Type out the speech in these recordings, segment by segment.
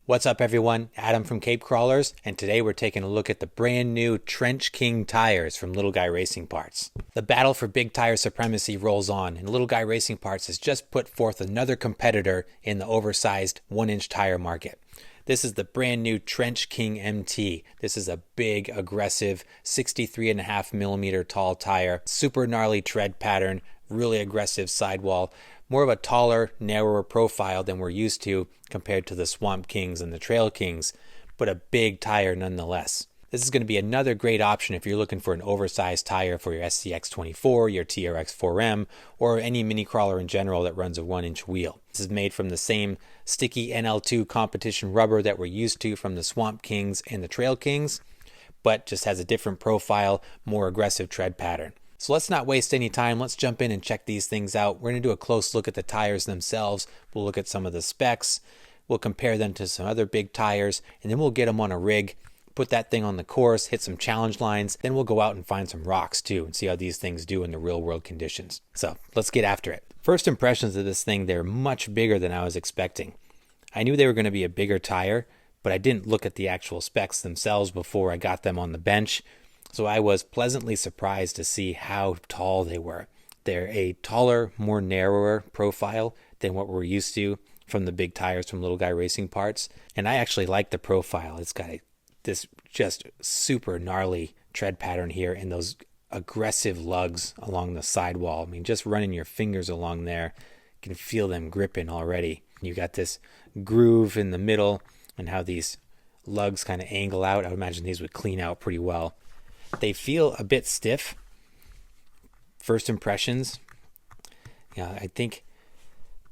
What's up everyone, Adam from Cape Crawlers, and today we're taking a look at the brand new Trench King tires from Little Guy Racing Parts. The battle for big tire supremacy rolls on, and Little Guy Racing Parts has just put forth another competitor in the oversized 1-inch tire market. This is the brand new Trench King MT. This is a big, aggressive 63.5 millimeter tall tire, super gnarly tread pattern, really aggressive sidewall. More of a taller, narrower profile than we're used to compared to the Swamp Kings and the Trail Kings, but a big tire nonetheless. This is going to be another great option if you're looking for an oversized tire for your SCX24, your TRX4M, or any mini crawler in general that runs a 1-inch wheel. This is made from the same sticky NL2 competition rubber that we're used to from the Swamp Kings and the Trail Kings, but just has a different profile, more aggressive tread pattern. So let's not waste any time. Let's jump in and check these things out. We're going to do a close look at the tires themselves. We'll look at some of the specs. We'll compare them to some other big tires, and then we'll get them on a rig, put that thing on the course, hit some challenge lines. Then we'll go out and find some rocks too and see how these things do in the real world conditions. So let's get after it. First impressions of this thing, they're much bigger than I was expecting. I knew they were going to be a bigger tire, but I didn't look at the actual specs themselves before I got them on the bench. So I was pleasantly surprised to see how tall they were. They're a taller, more narrower profile than what we're used to from the big tires from Little Guy Racing Parts. And I actually like the profile. It's got this just super gnarly tread pattern here and those aggressive lugs along the sidewall. I mean, just running your fingers along there, you can feel them gripping already. You got this groove in the middle and how these lugs kind of angle out. I would imagine these would clean out pretty well. They feel a bit stiff. First impressions, I think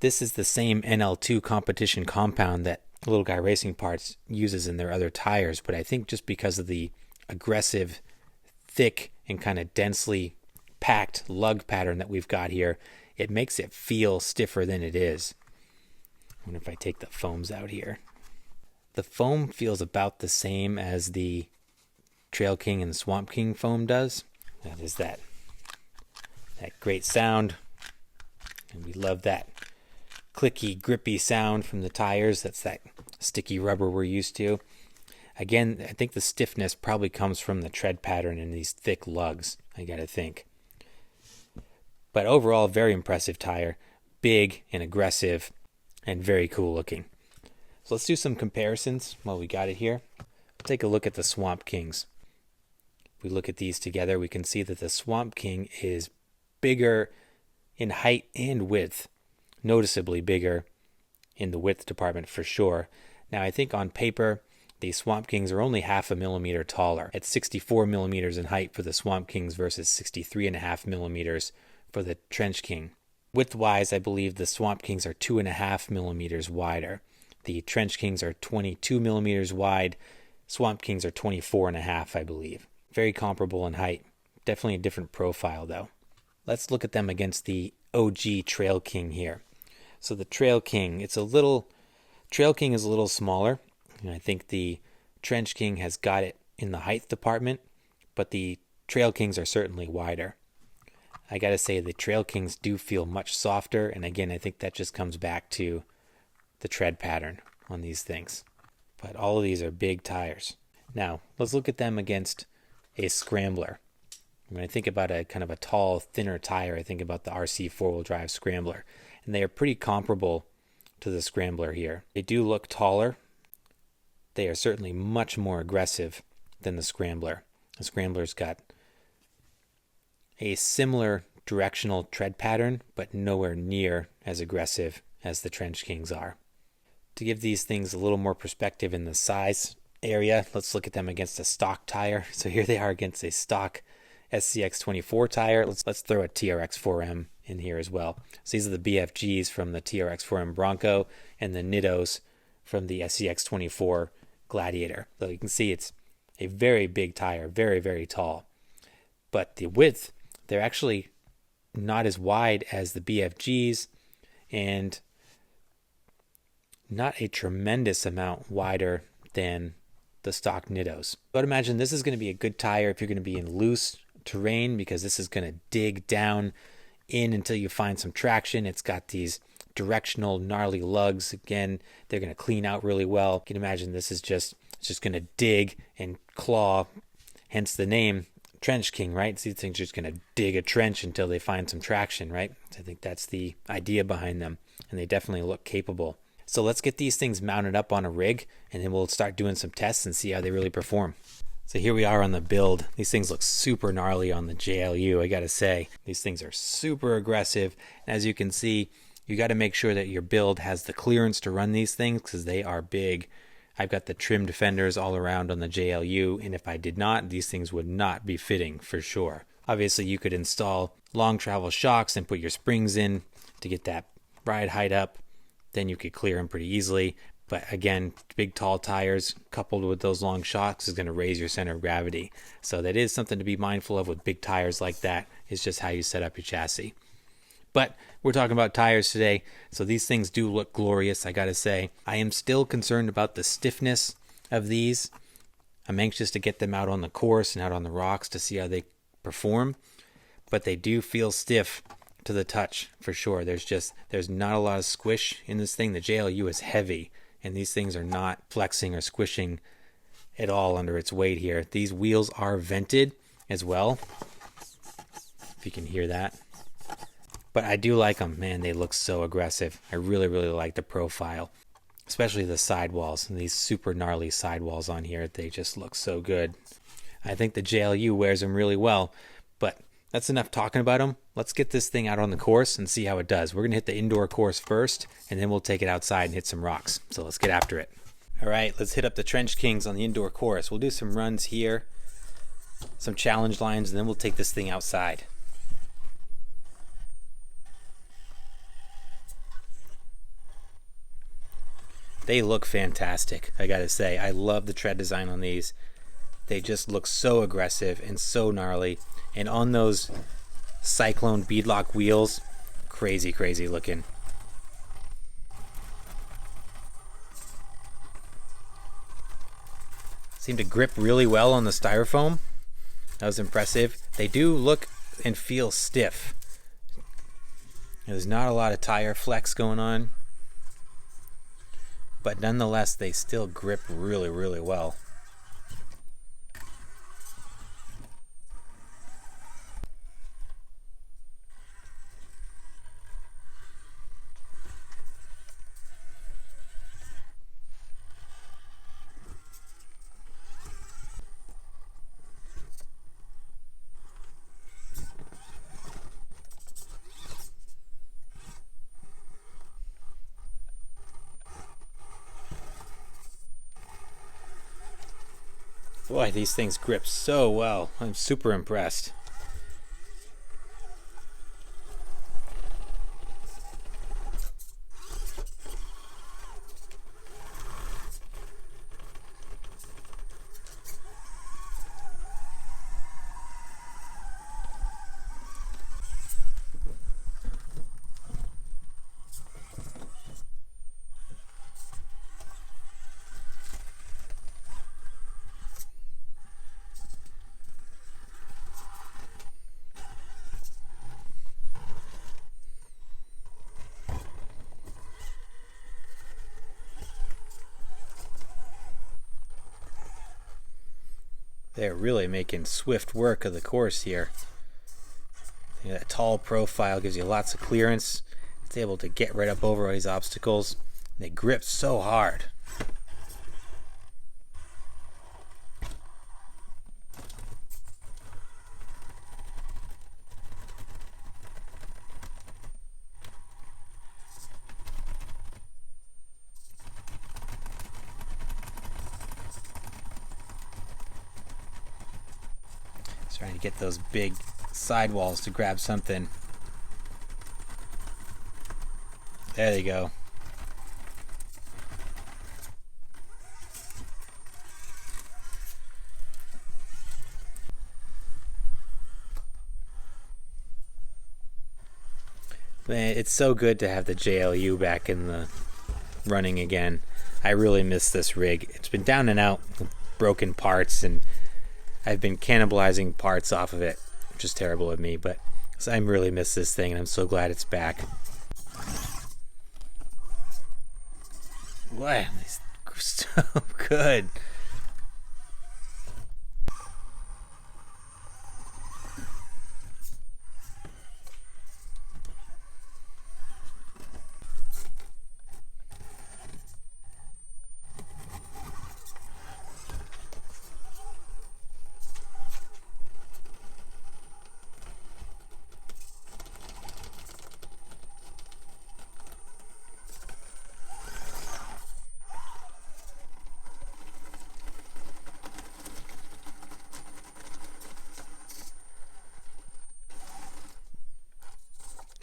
this is the same NL2 competition compound that Little Guy Racing Parts uses in their other tires, but I think just because of the aggressive, thick, and kind of densely packed lug pattern that we've got here, it makes it feel stiffer than it is. I wonder if I take the foams out here. The foam feels about the same as the Trail King and Swamp King foam does. That is that great sound, and we love that clicky, grippy sound from the tires. That's that sticky rubber we're used to. Again, I think the stiffness probably comes from the tread pattern and these thick lugs, I gotta think. But overall, very impressive tire, big and aggressive and very cool looking. So let's do some comparisons while we got it here. Take a look at the Swamp Kings. If we look at these together, we can see that the Swamp King is bigger in height and width, noticeably bigger in the width department for sure. Now, I think on paper, the Swamp Kings are only 0.5 millimeter taller, at 64 millimeters in height for the Swamp Kings versus 63.5 millimeters for the Trench King. Width-wise, I believe the Swamp Kings are 2.5 millimeters wider. The Trench Kings are 22 millimeters wide. Swamp Kings are 24.5, I believe. Very comparable in height. Definitely a different profile, though. Let's look at them against the OG Trail King here. So the Trail King, Trail King is a little smaller. And I think the Trench King has got it in the height department, but the Trail Kings are certainly wider. I gotta say the Trail Kings do feel much softer, and again, I think that just comes back to the tread pattern on these things. But all of these are big tires. Now, let's look at them against a Scrambler. When I think about a kind of a tall, thinner tire, I think about the RC four-wheel drive Scrambler. And they are pretty comparable to the Scrambler here. They do look taller. They are certainly much more aggressive than the Scrambler. The Scrambler's got a similar directional tread pattern, but nowhere near as aggressive as the Trench Kings are. To give these things a little more perspective in the size area, let's look at them against a stock tire. So here they are against a stock SCX24 tire. Let's throw a TRX4M in here as well. So these are the BFGs from the TRX4M Bronco and the Nittos from the SCX24 Gladiator. So you can see it's a very big tire, very, very tall. But the width, they're actually not as wide as the BFGs and not a tremendous amount wider than the stock Nittos. But imagine this is going to be a good tire if you're going to be in loose terrain, because this is going to dig down in until you find some traction. It's got these directional gnarly lugs. Again, they're going to clean out really well. You can imagine this is just going to dig and claw, hence the name Trench King, right? These things are just going to dig a trench until they find some traction, right? I think that's the idea behind them, and they definitely look capable. So let's get these things mounted up on a rig, and then we'll start doing some tests and see how they really perform. So here we are on the build. These things look super gnarly on the JLU, I gotta say. These things are super aggressive. And as you can see, you gotta make sure that your build has the clearance to run these things because they are big. I've got the trimmed fenders all around on the JLU, and if I did not, these things would not be fitting for sure. Obviously, you could install long travel shocks and put your springs in to get that ride height up. Then you could clear them pretty easily. But again, big tall tires coupled with those long shocks is going to raise your center of gravity. So that is something to be mindful of with big tires like that. It's just how you set up your chassis. But we're talking about tires today, so these things do look glorious, I gotta say. I am still concerned about the stiffness of these. I'm anxious to get them out on the course and out on the rocks to see how they perform. But they do feel stiff to the touch for sure. There's not a lot of squish in this thing. The JLU is heavy, and these things are not flexing or squishing at all under its weight here. These wheels are vented as well, if you can hear that. But I do like them. Man, they look so aggressive. I really, really like the profile, especially the sidewalls. And these super gnarly sidewalls on here, they just look so good. I think the JLU wears them really well, but that's enough talking about them. Let's get this thing out on the course and see how it does. We're going to hit the indoor course first, and then we'll take it outside and hit some rocks. So let's get after it. All right, let's hit up the Trench Kings on the indoor course. We'll do some runs here, some challenge lines, and then we'll take this thing outside. They look fantastic, I gotta say. I love the tread design on these. They just look so aggressive and so gnarly. And on those Cyclone beadlock wheels, crazy, crazy looking. Seem to grip really well on the styrofoam. That was impressive. They do look and feel stiff. There's not a lot of tire flex going on, but nonetheless, they still grip really, really well. Boy, these things grip so well. I'm super impressed. They're really making swift work of the course here. That tall profile gives you lots of clearance. It's able to get right up over all these obstacles. They grip so hard. Trying to get those big sidewalls to grab something. There they go. Man, it's so good to have the JLU back in the running again. I really miss this rig. It's been down and out with broken parts, and I've been cannibalizing parts off of it, which is terrible of me, but I really miss this thing, and I'm so glad it's back. Wow, these are so good.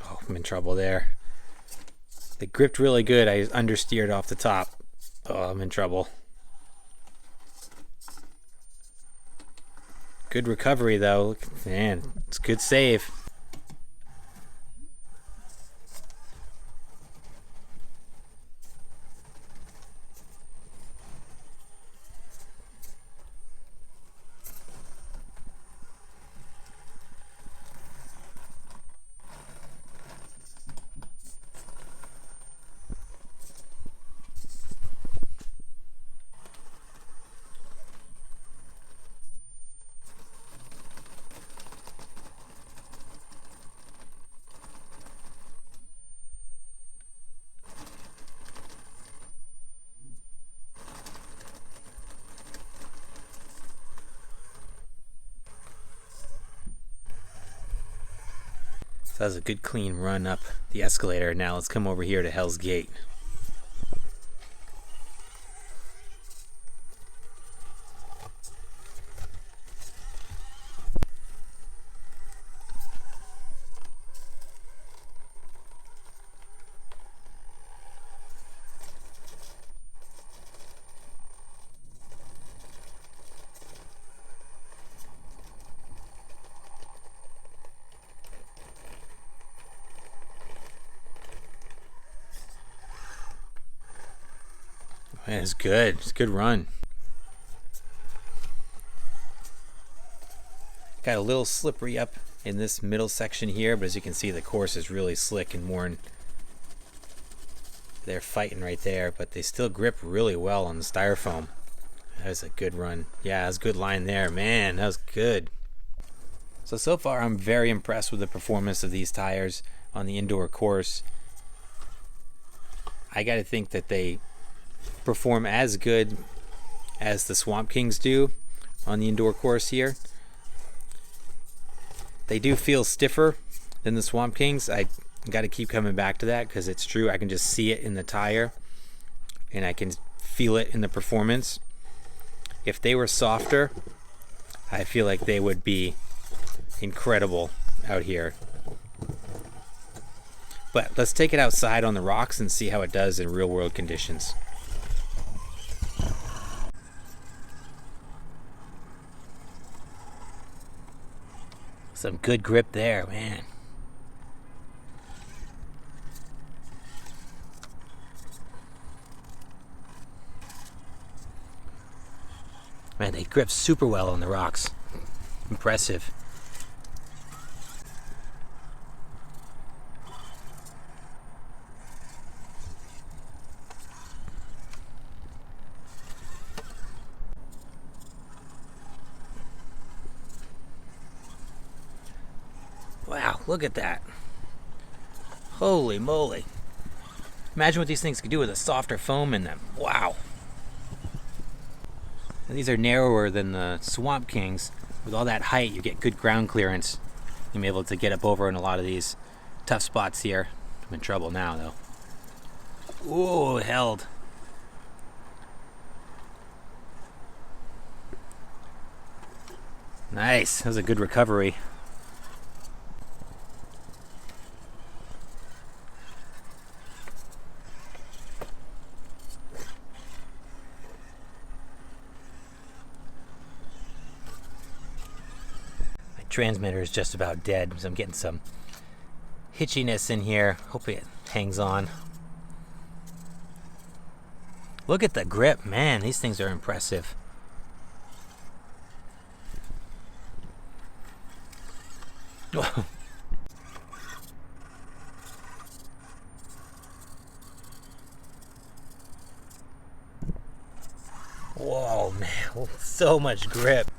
Oh, I'm in trouble there. They gripped really good. I understeered off the top. Oh, I'm in trouble. Good recovery though. Man, it's a good save. So that was a good clean run up the escalator. Now let's come over here to Hell's Gate. Man, it's good. It's a good run. Got a little slippery up in this middle section here, but as you can see, the course is really slick and worn. They're fighting right there, but they still grip really well on the styrofoam. That was a good run. Yeah, that was a good line there. Man, that was good. So far, I'm very impressed with the performance of these tires on the indoor course. I got to think that they perform as good as the Swamp Kings do on the indoor course here. They do feel stiffer than the Swamp Kings. I got to keep coming back to that because it's true. I can just see it in the tire and I can feel it in the performance. If they were softer, I feel like they would be incredible out here. But let's take it outside on the rocks and see how it does in real world conditions. Some good grip there, man. Man, they grip super well on the rocks. Impressive. Wow, look at that. Holy moly. Imagine what these things could do with a softer foam in them. Wow. And these are narrower than the Swamp Kings. With all that height, you get good ground clearance. You'll be able to get up over in a lot of these tough spots here. I'm in trouble now, though. Ooh, it held. Nice. That was a good recovery. Transmitter is just about dead, so I'm getting some hitchiness in here. Hopefully it hangs on. Look at the grip, man. These things are impressive. Whoa, man, so much grip.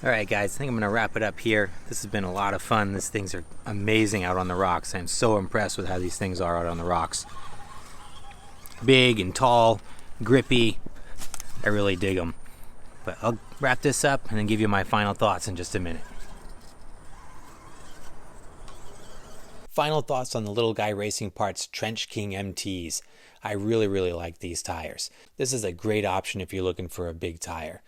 Alright guys, I think I'm going to wrap it up here. This has been a lot of fun. These things are amazing out on the rocks. I'm so impressed with how these things are out on the rocks. Big and tall, grippy. I really dig them. But I'll wrap this up and then give you my final thoughts in just a minute. Final thoughts on the Little Guy Racing Parts Trench King MTs. I really like these tires. This is a great option if you're looking for a big tire.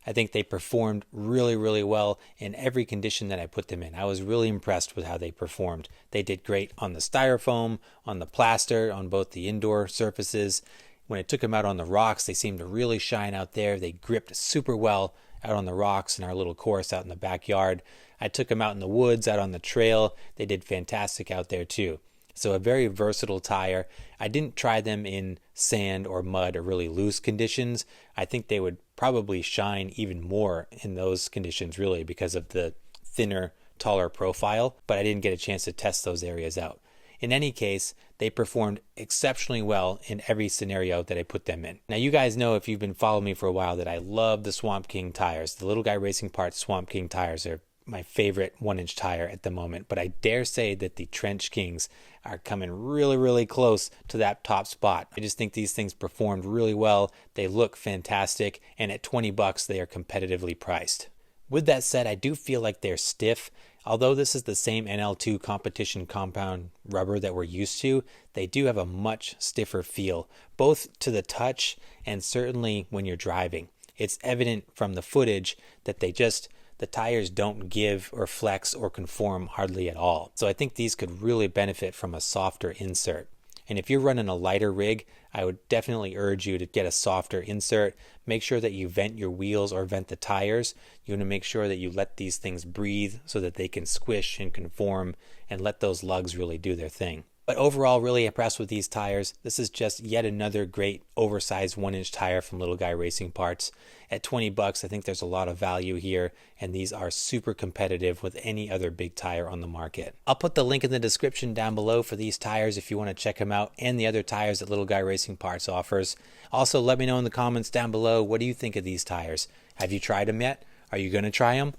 I think they performed really well in every condition that I put them in. I was really impressed with how they performed. They did great on the styrofoam, on the plaster, on both the indoor surfaces. When I took them out on the rocks, they seemed to really shine out there. They gripped super well out on the rocks in our little course out in the backyard. I took them out in the woods, out on the trail. They did fantastic out there too. So a very versatile tire. I didn't try them in sand or mud or really loose conditions. I think they would probably shine even more in those conditions really because of the thinner, taller profile, but I didn't get a chance to test those areas out. In any case, they performed exceptionally well in every scenario that I put them in. Now you guys know if you've been following me for a while that I love the Swamp King tires. The Little Guy Racing Parts Swamp King tires are my favorite 1-inch tire at the moment, but I dare say that the Trench Kings are coming really close to that top spot. I just think these things performed really well. They look fantastic, and at $20 they are competitively priced. With that said, I do feel like they're stiff. Although this is the same NL2 competition compound rubber that we're used to, they do have a much stiffer feel, both to the touch and certainly when you're driving. It's evident from the footage that the tires don't give or flex or conform hardly at all. So I think these could really benefit from a softer insert. And if you're running a lighter rig, I would definitely urge you to get a softer insert. Make sure that you vent your wheels or vent the tires. You want to make sure that you let these things breathe so that they can squish and conform and let those lugs really do their thing. But overall, really impressed with these tires. This is just yet another great oversized 1-inch tire from Little Guy Racing Parts. At $20, I think there's a lot of value here, and these are super competitive with any other big tire on the market. I'll put the link in the description down below for these tires if you want to check them out, and the other tires that Little Guy Racing Parts offers. Also, let me know in the comments down below, what do you think of these tires? Have you tried them yet? Are you going to try them?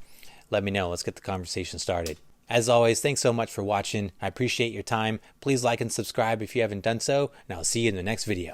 Let me know. Let's get the conversation started. As always, thanks so much for watching. I appreciate your time. Please like and subscribe if you haven't done so, and I'll see you in the next video.